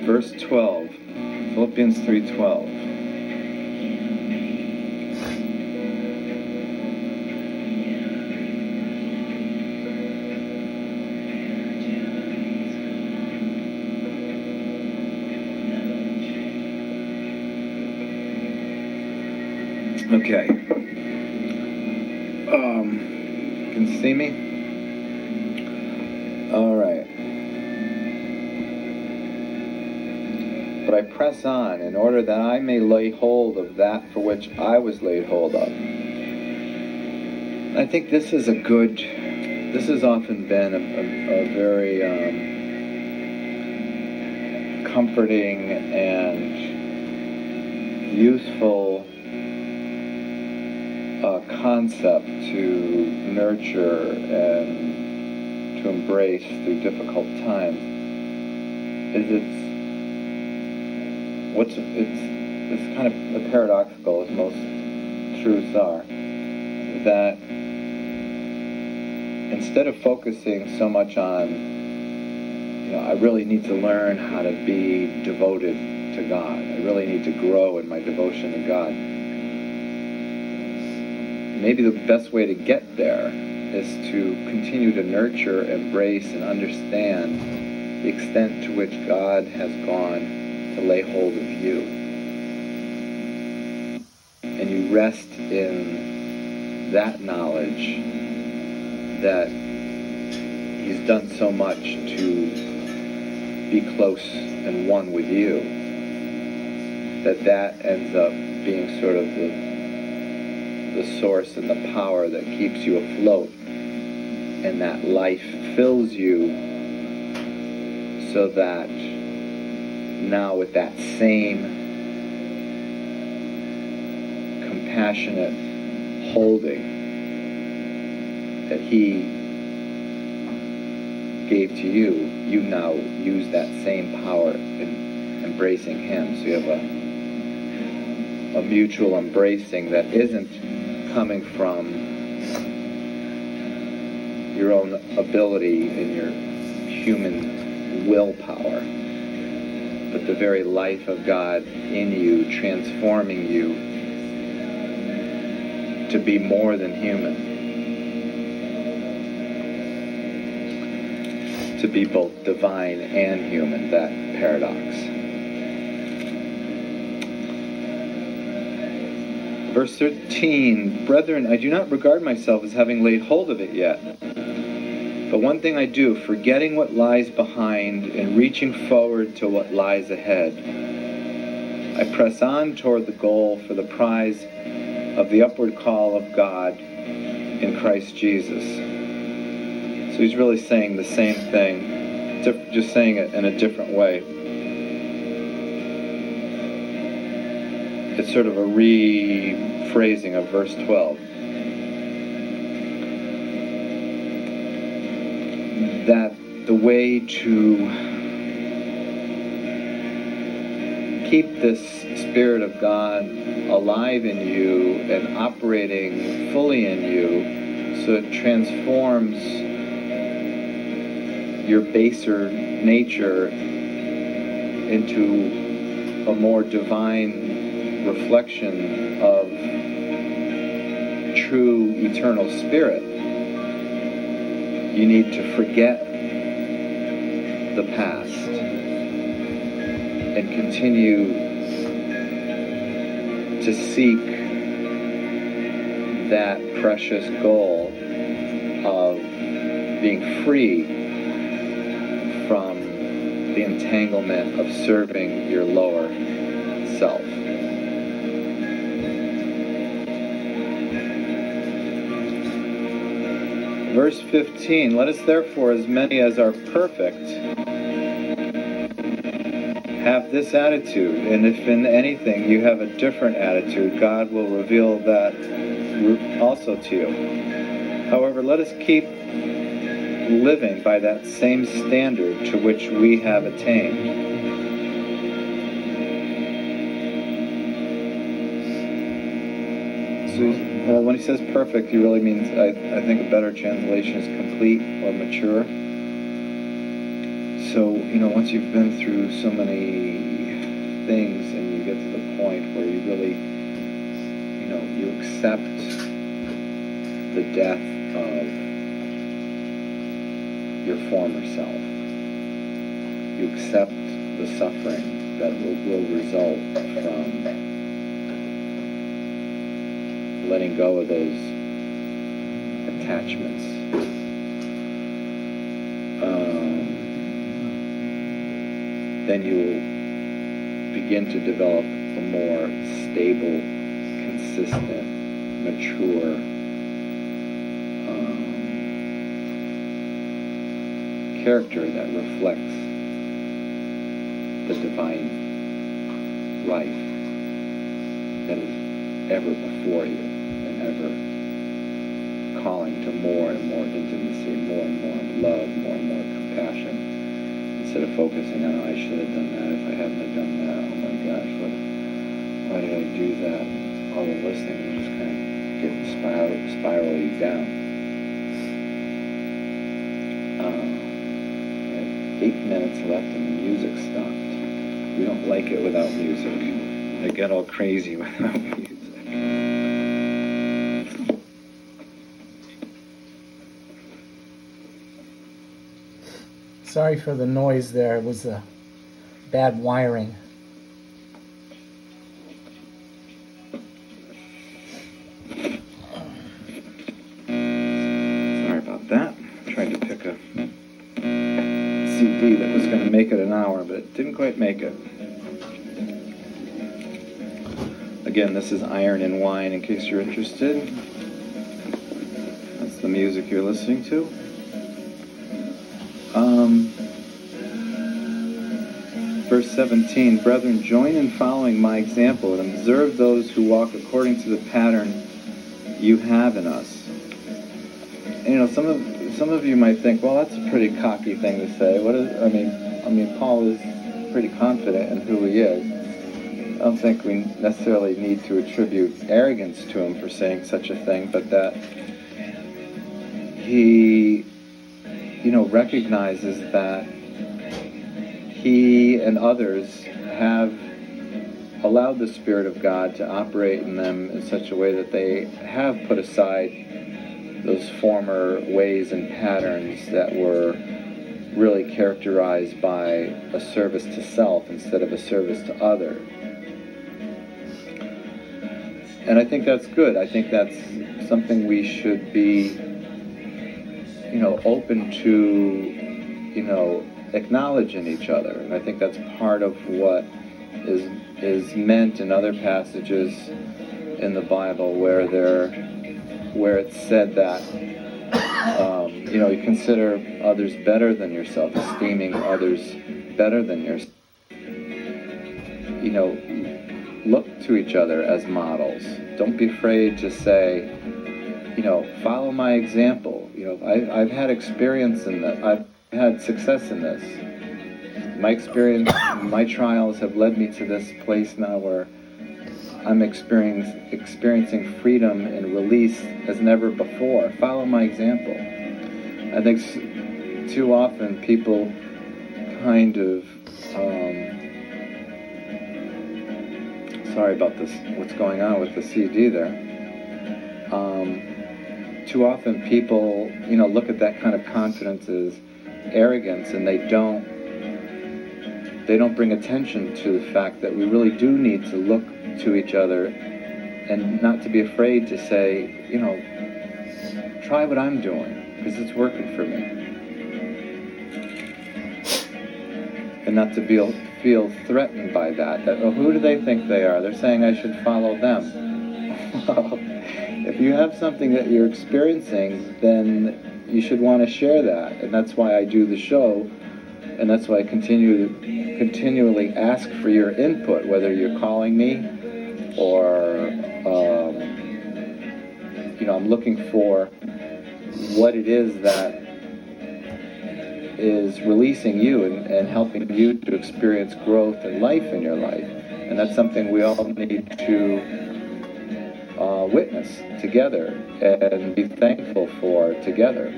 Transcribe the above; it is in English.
verse 12. Philippians 3:12. Okay. Can you see me? All right. But I press on in order that I may lay hold of that for which I was laid hold of. I think this is this has often been a very comforting and useful concept to nurture and to embrace through difficult times. It's kind of paradoxical, as most truths are, that instead of focusing so much on, I really need to learn how to be devoted to God. I really need to grow in my devotion to God. Maybe the best way to get there is to continue to nurture, embrace, and understand the extent to which God has gone to lay hold of you. And you rest in that knowledge that He's done so much to be close and one with you, that ends up being sort of the source and the power that keeps you afloat, and that life fills you, so that now with that same compassionate holding that He gave to you, you now use that same power in embracing Him. So you have a mutual embracing that isn't coming from your own ability and your human willpower, but the very life of God in you, transforming you to be more than human, to be both divine and human, that paradox. Verse 13, Brethren, I do not regard myself as having laid hold of it yet. But one thing I do, forgetting what lies behind and reaching forward to what lies ahead, I press on toward the goal for the prize of the upward call of God in Christ Jesus. So he's really saying the same thing, just saying it in a different way. It's sort of a rephrasing of verse 12. That the way to keep this Spirit of God alive in you and operating fully in you, so it transforms your baser nature into a more divine reflection of true eternal spirit. You need to forget the past and continue to seek that precious goal of being free from the entanglement of serving your lower self. Verse 15, let us therefore, as many as are perfect, have this attitude, and if in anything you have a different attitude, God will reveal that also to you. However, let us keep living by that same standard to which we have attained. So, when he says perfect, he really means, I think a better translation is complete or mature. So, once you've been through so many things and you get to the point where you really, you accept the death of your former self. You accept the suffering that will result from letting go of those attachments. Then you will begin to develop a more stable, consistent, mature character that reflects the divine life that is ever before you and ever calling to more and more intimacy, more and more love, more and more compassion, instead of focusing on, I should have done that, if I hadn't have done that, oh my gosh, why did I do that? All the listening is just kind of getting spiraling down. 8 minutes left and the music stopped. We don't like it without music. I get all crazy without music. Sorry for the noise there. It was bad wiring. Sorry about that. I tried to pick a CD that was going to make it an hour, but it didn't quite make it. Again, this is Iron and Wine, in case you're interested. That's the music you're listening to. Verse 17, Brethren, join in following my example and observe those who walk according to the pattern you have in us. And, some of you might think, well, that's a pretty cocky thing to say. I mean, Paul is pretty confident in who he is. I don't think we necessarily need to attribute arrogance to him for saying such a thing, but that he, recognizes that he and others have allowed the Spirit of God to operate in them in such a way that they have put aside those former ways and patterns that were really characterized by a service to self instead of a service to other. And I think that's good. I think that's something we should be, open to, acknowledge in each other. And I think that's part of what is meant in other passages in the Bible where it's said that you consider others better than yourself, esteeming others better than yourself. Look to each other as models. Don't be afraid to say, follow my example. I've had experience in that. I've had success in this. My experience, my trials have led me to this place now where I'm experiencing freedom and release as never before. Follow my example. I think too often people kind of, sorry about this, what's going on with the CD there. Too often people, look at that kind of confidence as arrogance, and they don't bring attention to the fact that we really do need to look to each other and not to be afraid to say, try what I'm doing because it's working for me. And not to feel threatened by that, who do they think they are? They're saying I should follow them. Well, if you have something that you're experiencing, then you should want to share that. And that's why I do the show, and that's why I continually ask for your input, whether you're calling me or, I'm looking for what it is that is releasing you and helping you to experience growth and life in your life. And that's something we all need to witness together and be thankful for together.